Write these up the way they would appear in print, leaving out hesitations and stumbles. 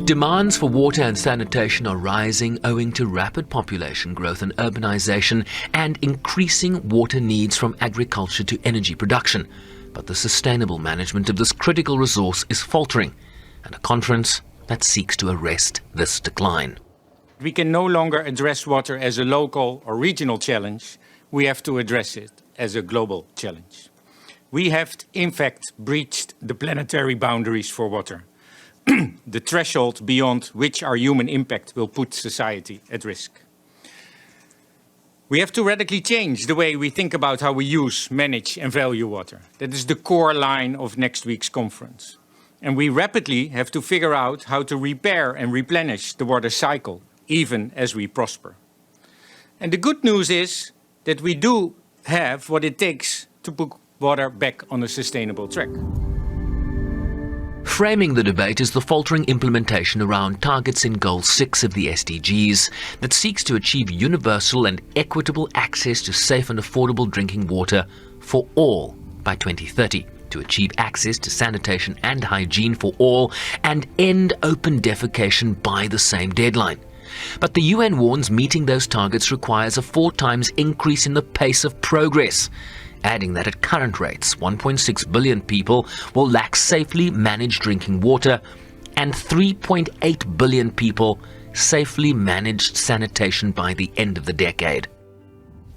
Demands for water and sanitation are rising owing to rapid population growth and urbanization and increasing water needs from agriculture to energy production. But the sustainable management of this critical resource is faltering, and a conference that seeks to arrest this decline. We can no longer address water as a local or regional challenge. We have to address it as a global challenge. We have, in fact, breached the planetary boundaries for water, the threshold beyond which our human impact will put society at risk. We have to radically change the way we think about how we use, manage and value water. That is the core line of next week's conference. And we rapidly have to figure out how to repair and replenish the water cycle, even as we prosper. And the good news is that we do have what it takes to put water back on a sustainable track. Framing the debate is the faltering implementation around targets in Goal 6 of the SDGs that seeks to achieve universal and equitable access to safe and affordable drinking water for all by 2030, to achieve access to sanitation and hygiene for all, and end open defecation by the same deadline. But the UN warns meeting those targets requires a 4 times increase in the pace of progress, adding that at current rates, 1.6 billion people will lack safely managed drinking water and 3.8 billion people safely managed sanitation by the end of the decade.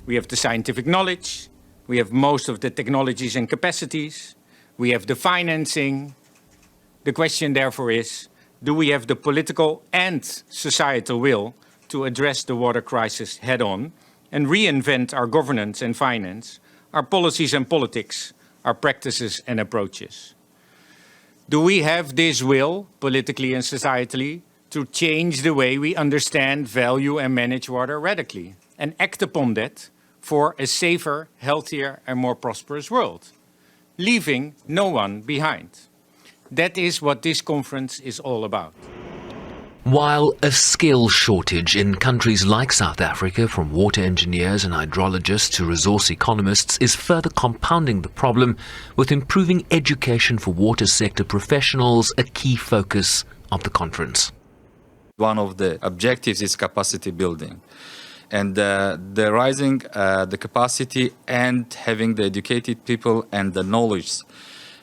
We have the scientific knowledge, we have most of the technologies and capacities, we have the financing. The question therefore is, do we have the political and societal will to address the water crisis head-on and reinvent our governance and finance, our policies and politics, our practices and approaches? Do we have this will, politically and societally, to change the way we understand, value and manage water radically and act upon that for a safer, healthier and more prosperous world, leaving no one behind? That is what this conference is all about. While a skill shortage in countries like South Africa, from water engineers and hydrologists to resource economists, is further compounding the problem, with improving education for water sector professionals a key focus of the conference. One of the objectives is capacity building. And the rising the capacity and having the educated people and the knowledge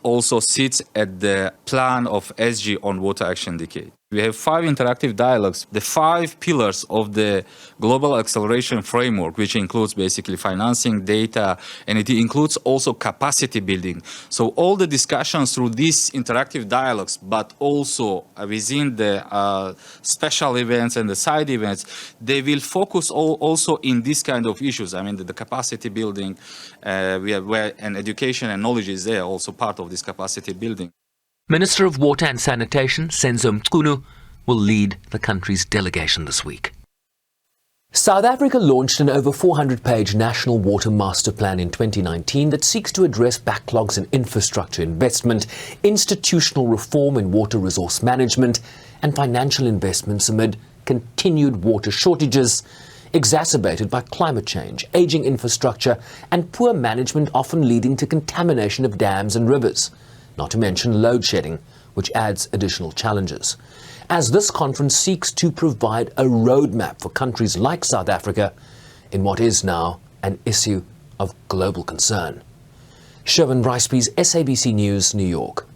also sits at the plan of SG on Water Action Decade. We have 5 interactive dialogues, the 5 pillars of the Global Acceleration Framework, which includes basically financing, data, and it includes also capacity building. So all the discussions through these interactive dialogues, but also within the special events and the side events, they will focus also in this kind of issues. I mean, the capacity building, we have where and education and knowledge is there, also part of this capacity building. Minister of Water and Sanitation, Senzo Mchunu, will lead the country's delegation this week. South Africa launched an over 400-page National Water Master Plan in 2019 that seeks to address backlogs in infrastructure investment, institutional reform in water resource management, and financial investments amid continued water shortages, exacerbated by climate change, aging infrastructure, and poor management, often leading to contamination of dams and rivers. Not to mention load shedding, which adds additional challenges. As this conference seeks to provide a roadmap for countries like South Africa in what is now an issue of global concern. Sherwin Brycepees, SABC News, New York.